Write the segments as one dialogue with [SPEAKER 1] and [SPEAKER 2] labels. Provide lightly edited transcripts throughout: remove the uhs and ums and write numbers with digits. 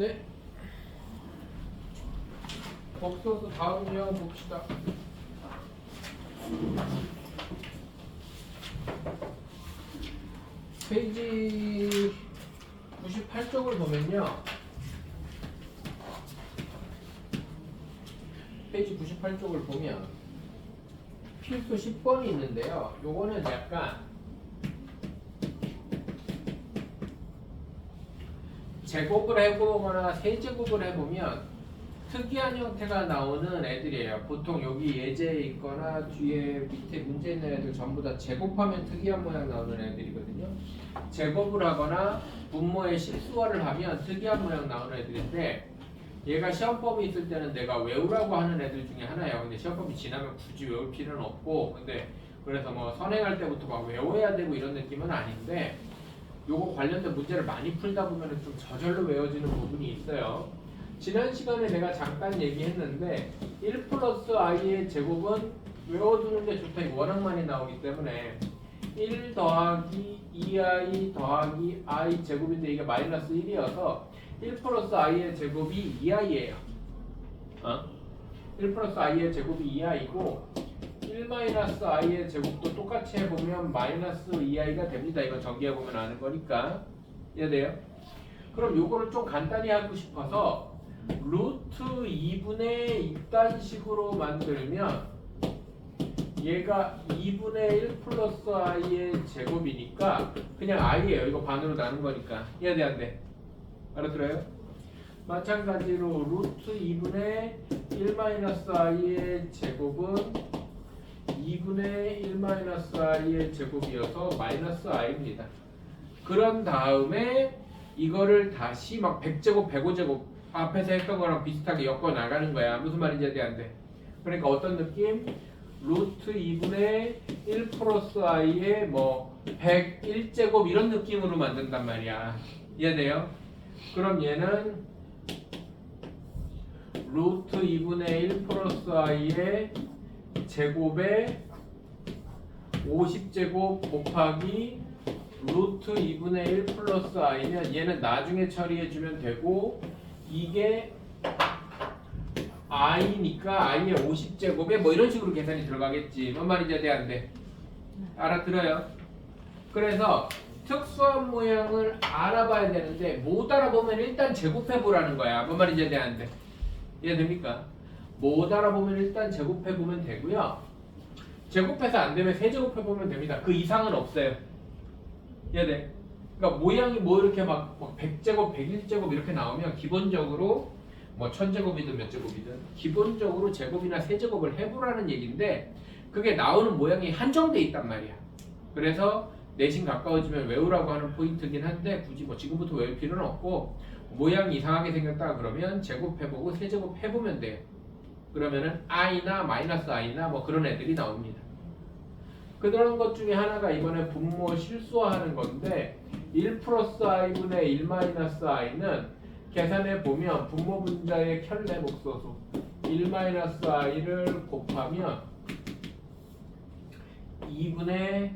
[SPEAKER 1] 네. 복소수 다음 유형 봅시다. 페이지 98쪽을 보면요. 페이지 98쪽을 보면 필수 10번이 있는데요. 요거는 약간 제곱을 해보거나 세제곱을 해보면 특이한 형태가 나오는 애들이에요. 보통 여기 예제에 있거나 뒤에 밑에 문제 있는 애들 전부 다 제곱하면 특이한 모양 나오는 애들이거든요. 제곱을 하거나 분모의 실수화를 하면 특이한 모양 나오는 애들인데 얘가 시험범위 있을 때는 내가 외우라고 하는 애들 중에 하나예요. 근데 시험범위 지나면 굳이 외울 필요는 없고 근데 그래서 뭐 선행할 때부터 막 외워야 되고 이런 느낌은 아닌데 요거 관련된 문제를 많이 풀다 보면 좀 저절로 외워지는 부분이 있어요. 지난 시간에 내가 잠깐 얘기했는데 1 플러스 i의 제곱은 외워두는 게 좋다. 이거 워낙 많이 나오기 때문에 1 더하기 2i 더하기 i 제곱인데 이게 마이너스 1이어서 1 플러스 i의 제곱이 2i예요. 1 플러스 i의 제곱이 2i고 1 마이너스 i의 제곱도 똑같이 해보면 마이너스 2i가 됩니다. 이거 정리해보면 아는 거니까 이해돼요? 그럼 요거를 좀 간단히 하고 싶어서 루트 2분의 이딴 식으로 만들면 얘가 2분의 1 플러스 i의 제곱이니까 그냥 i예요. 이거 반으로 나눈 거니까 이해돼 안 돼? 알아들어요? 마찬가지로 루트 2분의 1 마이너스 i의 제곱은 2분의 1 마이너스 i의 제곱이어서 마이너스 i입니다. 그런 다음에 이거를 다시 막 100제곱 105제곱 앞에서 했던 거랑 비슷하게 엮어 나가는 거야. 무슨 말인지 이해돼 안 돼? 그러니까 어떤 느낌? 루트 2분의 1 플러스 i의 뭐 101제곱 이런 느낌으로 만든단 말이야. 이해돼요? 그럼 얘는 루트 2분의 1 플러스 i의 제곱에 50제곱 곱하기 루트 2분의 1 플러스 i면 얘는 나중에 처리해주면 되고 이게 i니까 i의 50제곱에 뭐 이런 식으로 계산이 들어가겠지. 뭔 말인지 돼 안 돼? 알아들어요? 그래서 특수한 모양을 알아봐야 되는데 못 알아보면 일단 제곱해보라는 거야. 뭔 말인지 돼 안 돼? 이해됩니까? 못 알아보면 일단 제곱해보면 되고요. 제곱해서 안 되면 세제곱해보면 됩니다. 그 이상은 없어요. 이해돼? 그러니까 모양이 뭐 이렇게 막 100제곱, 101제곱 이렇게 나오면 기본적으로 뭐 1000제곱이든 몇 제곱이든 기본적으로 제곱이나 세제곱을 해보라는 얘기인데 그게 나오는 모양이 한정돼 있단 말이야. 그래서 내신 가까워지면 외우라고 하는 포인트긴 한데 굳이 뭐 지금부터 외울 필요는 없고 모양이 이상하게 생겼다 그러면 제곱해보고 세제곱 해보면 돼요. 그러면은 i나 마이너스 i나 뭐 그런 애들이 나옵니다. 그런 것 중에 하나가 이번에 분모 실수화하는 건데 1 플러스 i분의 1 마이너스 i는 계산해 보면 분모 분자의 켤레 목소수 1 마이너스 i를 곱하면 2분의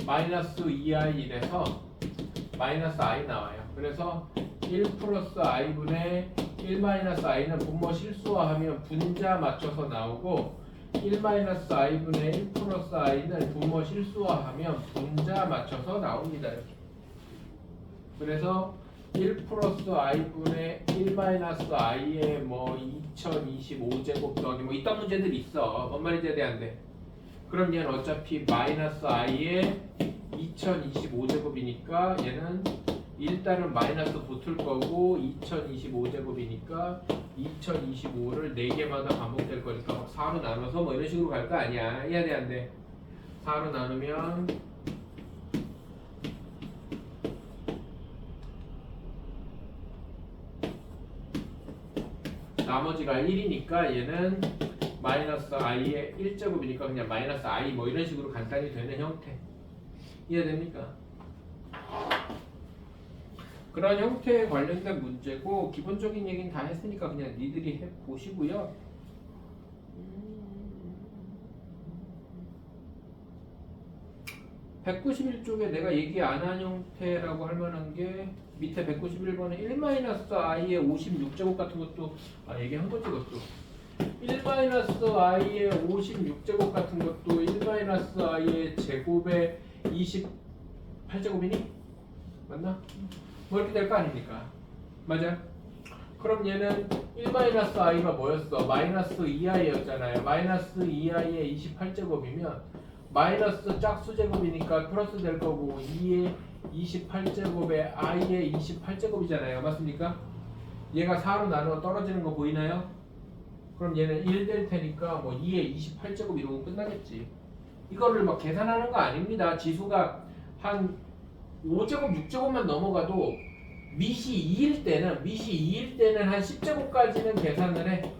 [SPEAKER 1] 마이너스 2i 이래서 마이너스 i 나와요. 그래서 1 플러스 i분의 1 마이너스 i는 분모 실수화하면 분자 맞춰서 나오고 1 마이너스 i분의 1 플러스 i는 분모 실수화하면 분자 맞춰서 나옵니다. 이렇게. 그래서 1 플러스 i분의 1 마이너스 i의 뭐 2025제곱 더하기 뭐 이딴 문제들 있어. 뭔 말인지 돼 안 돼? 그럼 얘는 어차피 마이너스 i의 2025제곱이니까 얘는 일단은 마이너스 붙을 거고 2025제곱이니까 2025를 4개마다 반복될 거니까 막 4로 나눠서 뭐 이런 식으로 갈 거 아니야. 해야 돼 안 돼? 4로 나누면 나머지가 1이니까 얘는 마이너스 i의 1제곱이니까 그냥 마이너스 i 뭐 이런 식으로 간단히 되는 형태. 이해됩니까? 그런 형태에 관련된 문제고 기본적인 얘기는 다 했으니까 그냥 니들이 해보시고요. 191쪽에 내가 얘기 안 한 형태라고 할 만한 게 밑에 191번에 1-i의 56제곱 같은 것도 얘기한 거지 그것도 1-i의 56제곱 같은 것도 1-i의 제곱의 28제곱이니? 맞나? 뭐 이렇게 될 거 아닙니까? 맞아? 그럼 얘는 1-i가 뭐였어? 마이너스 2i였잖아요. 마이너스 2i의 28제곱이면 마이너스 짝수제곱이니까 플러스 될 거고 2의 28제곱에 i의 28제곱이잖아요. 맞습니까? 얘가 4로 나누어 떨어지는 거 보이나요? 그럼 얘는 1 될 테니까 뭐 2의 28제곱 이러고 끝나겠지. 이거를 막 계산하는 거 아닙니다. 지수가 한 5제곱, 6제곱만 넘어가도 밑이 2일 때는 한 10제곱까지는 계산을 해.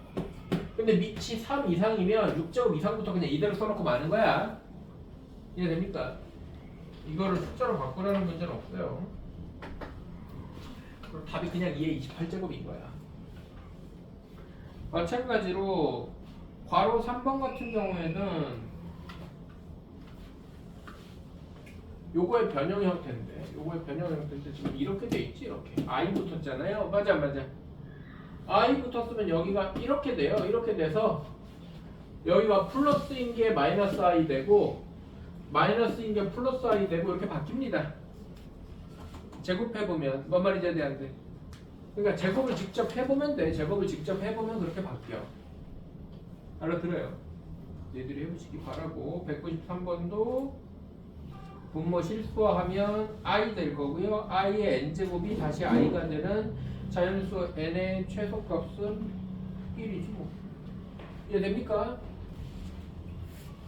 [SPEAKER 1] 근데 밑이 3 이상이면 6제곱 이상부터 그냥 이대로 써놓고 마는 거야. 이해됩니까? 이거를 숫자로 바꾸라는 문제는 없어요. 그럼 답이 그냥 2의 28제곱인 거야. 마찬가지로 괄호 3번 같은 경우에는 요거의 변형 형태인데 지금 이렇게 돼 있지. 이렇게 i 붙었잖아요. 맞아 i 붙었으면 여기가 이렇게 돼요. 이렇게 돼서 여기가 플러스인 게 마이너스 i 되고 마이너스인 게 플러스 i 되고 이렇게 바뀝니다. 제곱해보면 뭔 말인지 안 돼. 그러니까 제곱을 직접 해보면 돼. 제곱을 직접 해보면 그렇게 바뀌어. 알아들어요? 얘들이 해보시기 바라고. 193번도 분모 실수화하면 i 될 거고요. i의 n제곱이 다시 i가 되는 자연수 n의 최소값은 1이지 뭐. 이해됩니까?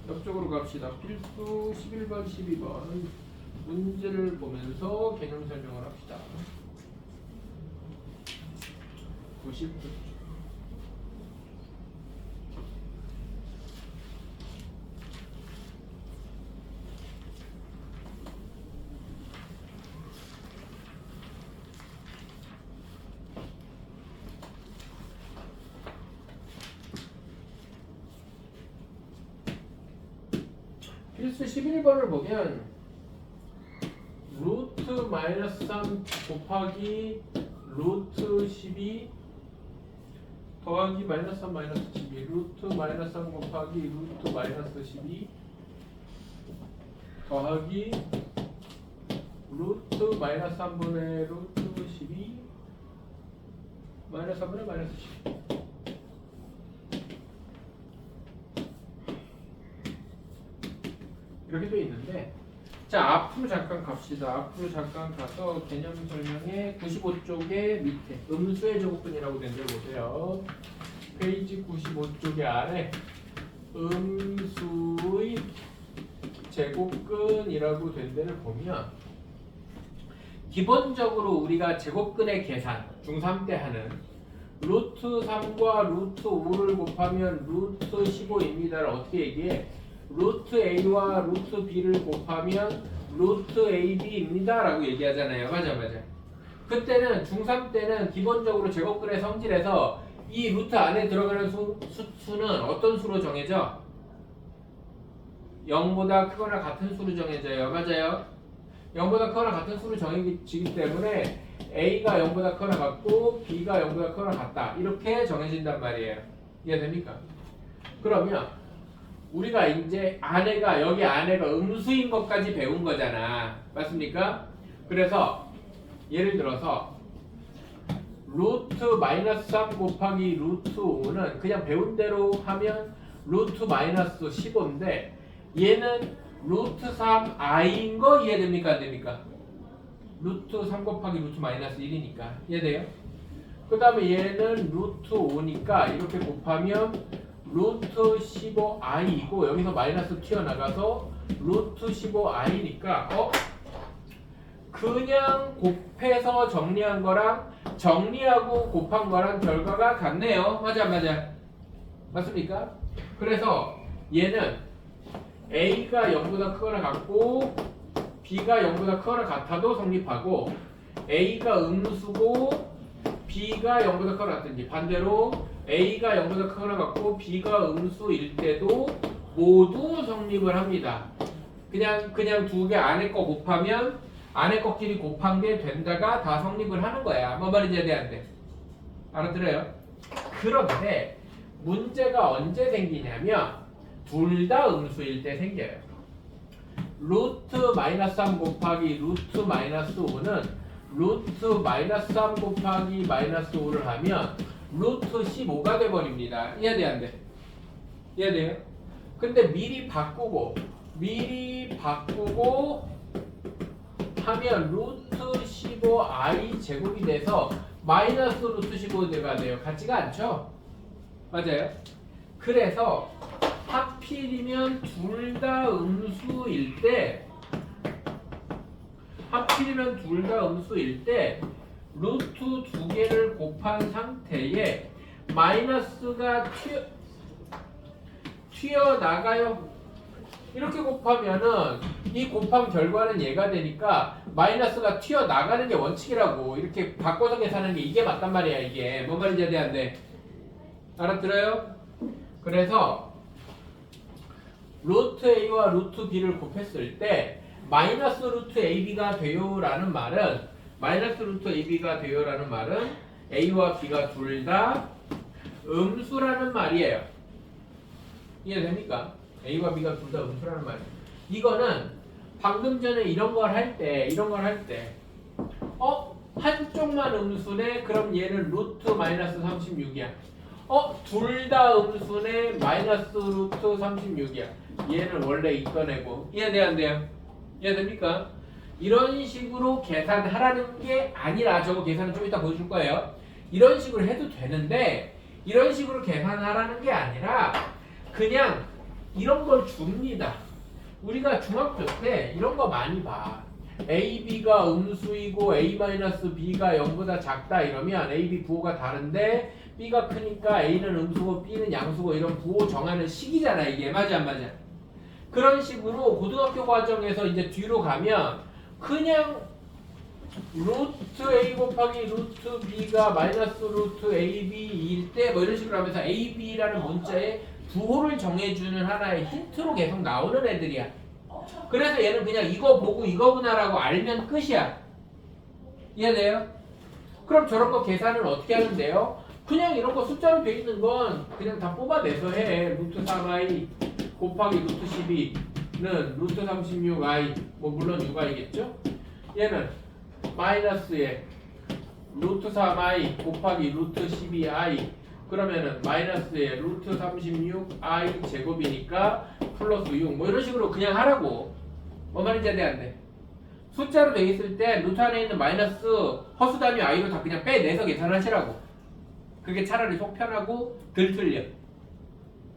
[SPEAKER 1] 옆쪽으로 갑시다. 필수 11번, 12번 문제를 보면서 개념 설명을 합시다. 90분. 필수 11번을 보면 루트 마이너스 3 곱하기 루트 12 더하기 마이너스 3 마이너스 12 루트 마이너스 3 곱하기 루트 마이너스 12 더하기 루트 마이너스 3분의 루트 12 마이너스 3분의 마이너스 12 이렇게 돼 있는데, 자 앞으로 잠깐 갑시다. 앞으로 잠깐 가서 개념 설명에 95쪽에 밑에 음수의 제곱근이라고 된 데 보세요. 페이지 95쪽에 아래 음수의 제곱근이라고 된 데를 보면 기본적으로 우리가 제곱근의 계산 중3 때 하는 루트 3과 루트 5를 곱하면 루트 15입니다를 어떻게 얘기해? 루트 A와 루트 B를 곱하면 루트 AB입니다 라고 얘기하잖아요. 맞아. 그때는 중3 때는 기본적으로 제곱근의 성질에서 이 루트 안에 들어가는 수는 어떤 수로 정해져? 0보다 크거나 같은 수로 정해져요. 맞아요. 0보다 크거나 같은 수로 정해지기 때문에 A가 0보다 크거나 같고 B가 0보다 크거나 같다. 이렇게 정해진단 말이에요. 이해됩니까? 그러면 우리가 이제 여기 안에가 음수인 것까지 배운 거잖아. 맞습니까? 그래서 예를 들어서 루트 마이너스 3 곱하기 루트 5는 그냥 배운 대로 하면 루트 마이너스 15인데 얘는 루트 3i인 거 이해됩니까? 안 됩니까? 루트 3 곱하기 루트 마이너스 1이니까 이해돼요? 그 다음에 얘는 루트 5니까 이렇게 곱하면 루트 15i이고 여기서 마이너스 튀어나가서 루트 15i니까 그냥 곱해서 정리한 거랑 정리하고 곱한 거랑 결과가 같네요. 맞아. 맞습니까? 그래서 얘는 A가 0보다 크거나 같고 B가 0보다 크거나 같아도 성립하고 A가 음수고 B가 0보다 크거나 같든지 반대로 A가 0보다 크거나 같고 B가 음수일 때도 모두 성립을 합니다. 그냥 두 개 안에 거 곱하면 안에 거끼리 곱한 게 된다가 다 성립을 하는 거야. 뭔 말인지 돼, 안 돼? 알아들어요? 그런데 문제가 언제 생기냐면 둘 다 음수일 때 생겨요. 루트 마이너스 3 곱하기 루트 마이너스 5는 루트 마이너스 3 곱하기 마이너스 5를 하면 루트 15가 돼버립니다. 이해돼, 안 돼? 이해돼요? 근데 미리 바꾸고 하면 루트 15i 제곱이 돼서 마이너스 루트 15가 돼요. 같지가 않죠? 맞아요? 그래서 하필이면 둘 다 음수일 때 루트 두 개를 곱한 상태에 마이너스가 튀어나가요. 이렇게 곱하면은 이 곱한 결과는 얘가 되니까 마이너스가 튀어나가는 게 원칙이라고 이렇게 바꿔서 계산하는 게 이게 맞단 말이야. 이게 뭔 말인지 이해 안 돼? 알아들어요? 그래서 루트 A와 루트 B를 곱했을 때 마이너스 루트 AB가 돼요라는 말은 A와 B가 둘 다 음수라는 말이에요. 이해됩니까? A와 B가 둘 다 음수라는 말이에요. 이거는 방금 전에 이런 걸 할 때 한쪽만 음수네? 그럼 얘는 루트 마이너스 36이야. 둘 다 음수네? 마이너스 루트 36이야. 얘는 원래 있던 애고. 이해돼요, 안 돼요? 이해됩니까? 이런 식으로 계산하라는 게 아니라, 저거 계산은 좀 이따 보여줄 거예요. 이런 식으로 해도 되는데 이런 식으로 계산하라는 게 아니라 그냥 이런 걸 줍니다. 우리가 중학교 때 이런 거 많이 봐. A, B가 음수이고 A-B가 0보다 작다 이러면 A, B 부호가 다른데 B가 크니까 A는 음수고 B는 양수고 이런 부호 정하는 식이잖아. 이게 맞아 안 맞아? 그런 식으로 고등학교 과정에서 이제 뒤로 가면 그냥 루트 A 곱하기 루트 B가 마이너스 루트 AB일 때 뭐 이런 식으로 하면서 AB라는 문자에 부호를 정해주는 하나의 힌트로 계속 나오는 애들이야. 그래서 얘는 그냥 이거 보고 이거구나라고 알면 끝이야. 이해돼요? 그럼 저런 거 계산을 어떻게 하는데요? 그냥 이런 거 숫자로 돼 있는 건 그냥 다 뽑아내서 해. 루트 3i 곱하기 루트 12는 루트 36i 뭐 물론 6i겠죠? 얘는 마이너스에 루트 3i 곱하기 루트 12i 그러면은 마이너스에 루트 36i 제곱이니까 플러스 6 뭐 이런 식으로 그냥 하라고. 뭐 말인지 안 돼? 숫자로 돼 있을 때 루트 안에 있는 마이너스 허수단위 i로 다 그냥 빼내서 계산하시라고. 그게 차라리 속 편하고 덜 틀려.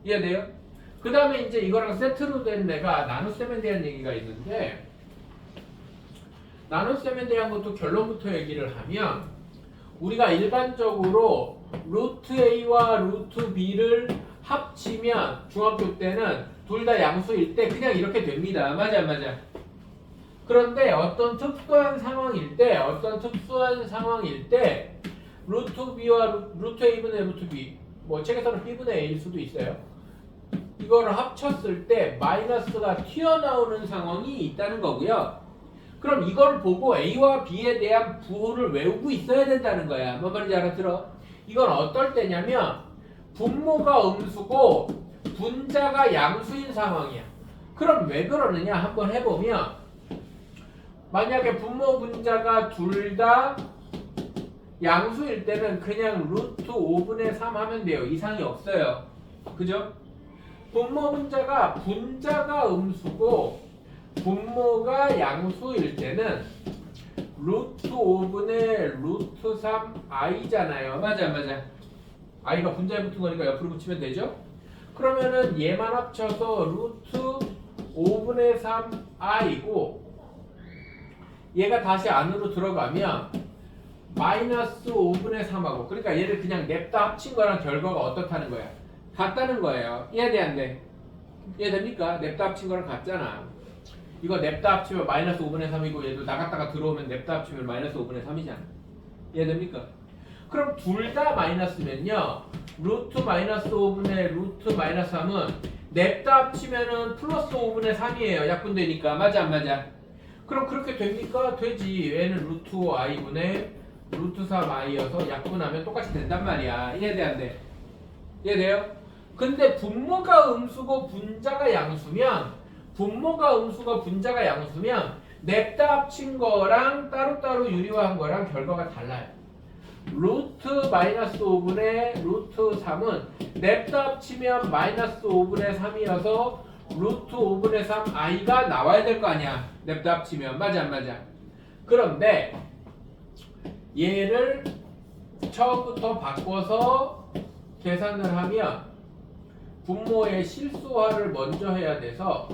[SPEAKER 1] 이해돼요? 그 다음에 이제 이거랑 세트로 된 애가 나눗셈에 대한 얘기가 있는데, 나눗셈에 대한 것도 결론부터 얘기를 하면 우리가 일반적으로 루트 A와 루트 B를 합치면 중학교 때는 둘 다 양수일 때 그냥 이렇게 됩니다. 맞아 안 맞아? 그런데 어떤 특수한 상황일 때 루트 B와 루트 A분의 루트 B 뭐 책에서는 B분의 A일 수도 있어요. 이거를 합쳤을 때 마이너스가 튀어나오는 상황이 있다는 거고요. 그럼 이걸 보고 A와 B에 대한 부호를 외우고 있어야 된다는 거야. 뭔 말인지 알아들어? 이건 어떨 때냐면 분모가 음수고 분자가 양수인 상황이야. 그럼 왜 그러느냐 한번 해보면, 만약에 분모 분자가 둘 다 양수일 때는 그냥 루트 5분의 3 하면 돼요. 이상이 없어요. 그죠? 분모 분자가 음수고 분모가 양수일 때는 루트 5분의 루트 3i잖아요. 맞아 안 맞아? i가 분자에 붙은 거니까 옆으로 붙이면 되죠? 그러면은 얘만 합쳐서 루트 5분의 3i고 얘가 다시 안으로 들어가면 마이너스 5분의 3하고, 그러니까 얘를 그냥 냅다 합친 거랑 결과가 어떻다는 거야? 같다는 거예요. 이해돼 안 돼? 이해됩니까? 냅다 합친 거랑 같잖아. 이거 냅다 합치면 마이너스 5분의 3이고 얘도 나갔다가 들어오면 냅다 합치면 마이너스 5분의 3이잖아. 이해됩니까? 그럼 둘 다 마이너스면요 루트 마이너스 5분의 루트 마이너스 3은 냅다 합치면은 플러스 5분의 3이에요. 약분되니까. 맞아 안 맞아? 그럼 그렇게 됩니까? 되지. 얘는 루트 i분의 루트 3i여서 약분하면 똑같이 된단 말이야. 이해돼 안 돼? 이해돼요? 근데 분모가 음수고 분자가 양수면 냅다 합친 거랑 따로따로 유리화한 거랑 결과가 달라요. 루트 마이너스 5분의 루트 3은 냅다 합치면 마이너스 5분의 3이어서 루트 5분의 3 i가 나와야 될 거 아니야. 냅다 합치면. 맞아 안 맞아? 그런데 얘를 처음부터 바꿔서 계산을 하면 분모의 실수화를 먼저 해야 돼서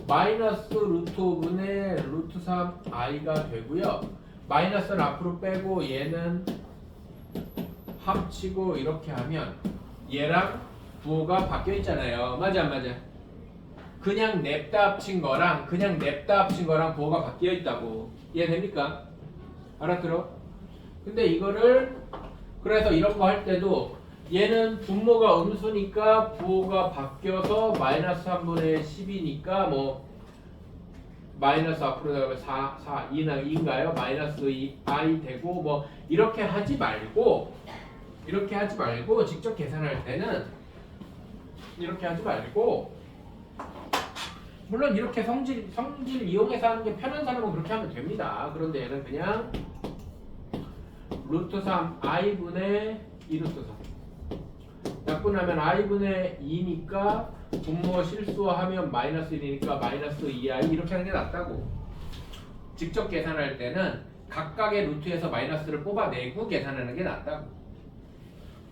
[SPEAKER 1] 마이너스 루트 5분의 루트 3i가 되고요. 마이너스는 앞으로 빼고 얘는 합치고 이렇게 하면 얘랑 부호가 바뀌어 있잖아요. 맞아 안 맞아? 그냥 냅다 합친 거랑 부호가 바뀌어 있다고. 이해됩니까? 알아들어? 근데 이거를 그래서 이런 거 할 때도 얘는 분모가 음수니까 부호가 바뀌어서 마이너스 3분의 10이니까 뭐 마이너스 앞으로 나가면 2인가요? 마이너스 2i 되고 뭐 이렇게 하지 말고 직접 계산할 때는 이렇게 하지 말고 물론 이렇게 성질 이용해서 하는 게 편한 사람은 그렇게 하면 됩니다. 그런데 얘는 그냥 루트 3 i분의 2루트 3 약분하면 i분의 2니까 분모 실수하면 마이너스 1이니까 마이너스 2i 이렇게 하는 게 낫다고. 직접 계산할 때는 각각의 루트에서 마이너스를 뽑아내고 계산하는 게 낫다고.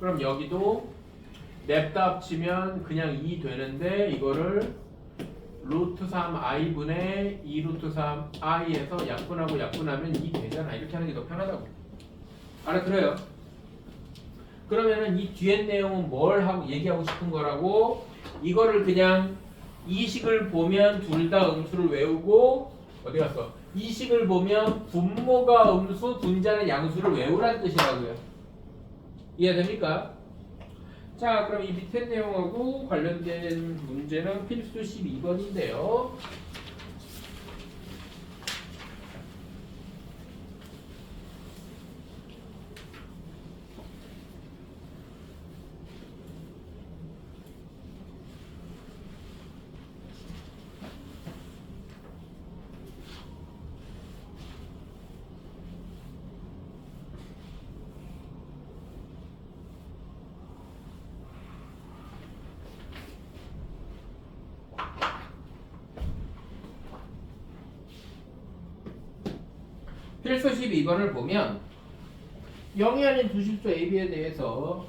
[SPEAKER 1] 그럼 여기도 냅다 합치면 그냥 2 되는데 이거를 루트 3i분의 2루트 3i에서 약분하면 2 되잖아. 이렇게 하는 게 더 편하다고. 알아들어요? 그러면은 이 뒤에 내용은 뭘 하고 얘기하고 싶은 거라고? 이거를 그냥 이 식을 보면 둘 다 음수를 외우고 어디 갔어? 이 식을 보면 분모가 음수, 분자는 양수를 외우라는 뜻이라고요. 이해됩니까? 자, 그럼 이 밑에 내용하고 관련된 문제는 필수 12번인데요. 필수 12번을 보면 0이 아닌 두 실수 AB에 대해서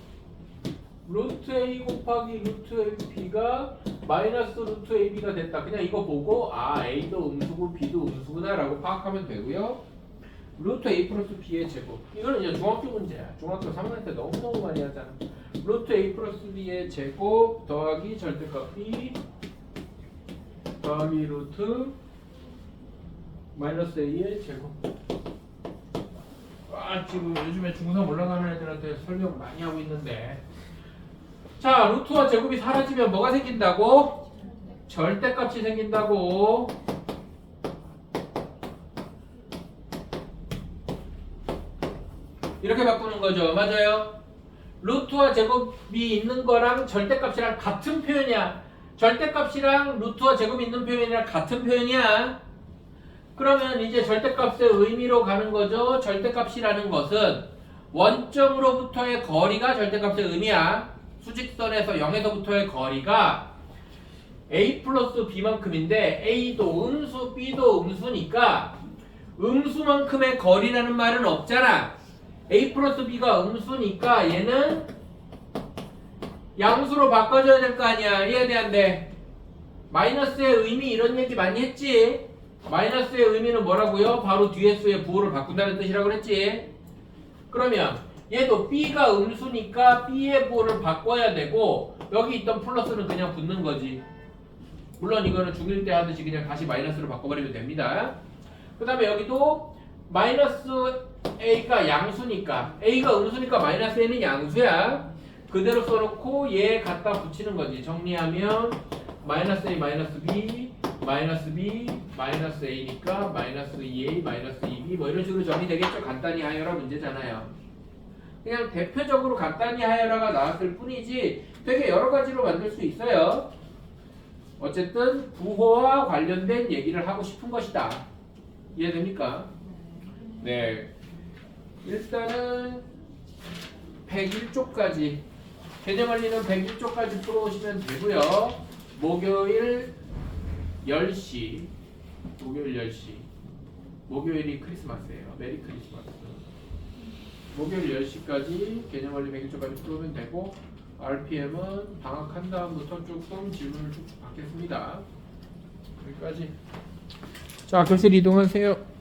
[SPEAKER 1] 루트 A 곱하기 루트 B가 마이너스 루트 AB가 됐다. 그냥 이거 보고 A도 음수고 B도 음수구나 라고 파악하면 되고요. 루트 A 플러스 B의 제곱. 이거는 이제 중학교 문제야. 중학교 3학년 때 너무너무 많이 하잖아. 루트 A 플러스 B의 제곱 더하기 절대값 B 더하기 루트 마이너스 A의 제곱. 지금 요즘에 중3 올라가는 애들한테 설명 많이 하고 있는데, 자, 루트와 제곱이 사라지면 뭐가 생긴다고? 절대값이 생긴다고. 이렇게 바꾸는 거죠. 맞아요? 루트와 제곱이 있는 거랑 절대값이랑 같은 표현이야. 절대값이랑 루트와 제곱이 있는 표현이랑 같은 표현이야. 그러면 이제 절대값의 의미로 가는 거죠. 절대값이라는 것은 원점으로부터의 거리가 절대값의 의미야. 수직선에서 0에서부터의 거리가 A 플러스 B만큼인데 A도 음수, B도 음수니까 음수만큼의 거리라는 말은 없잖아. A 플러스 B가 음수니까 얘는 양수로 바꿔줘야 될 거 아니야. 이해돼 안 돼? 마이너스의 의미 이런 얘기 많이 했지? 마이너스의 의미는 뭐라고요? 바로 뒤에 수의 부호를 바꾼다는 뜻이라고 그랬지? 그러면 얘도 B가 음수니까 B의 부호를 바꿔야 되고 여기 있던 플러스는 그냥 붙는 거지. 물론 이거는 중1 때 하듯이 그냥 다시 마이너스로 바꿔버리면 됩니다. 그 다음에 여기도 마이너스 A가 양수니까 A가 음수니까 마이너스 A는 양수야. 그대로 써놓고 얘 갖다 붙이는 거지. 정리하면 마이너스 A 마이너스 B 마이너스 B 마이너스 A니까 마이너스 2A 마이너스 2B 뭐 이런 식으로 정리되겠죠. 간단히 하여라 문제잖아요. 그냥 대표적으로 간단히 하여라가 나왔을 뿐이지 되게 여러 가지로 만들 수 있어요. 어쨌든 부호와 관련된 얘기를 하고 싶은 것이다. 이해됩니까? 네. 일단은 101쪽까지 개념원리는 101쪽까지 풀어오시면 되고요. 목요일 10시 목요일 10시 목요일이 크리스마스예요. 메리 크리스마스. 목요일 10시까지 개념원리 101쪽까지 풀어오면 되고 RPM은 방학한 다음부터 조금 질문을 쭉쭉 받겠습니다. 여기까지. 자, 교실 이동하세요.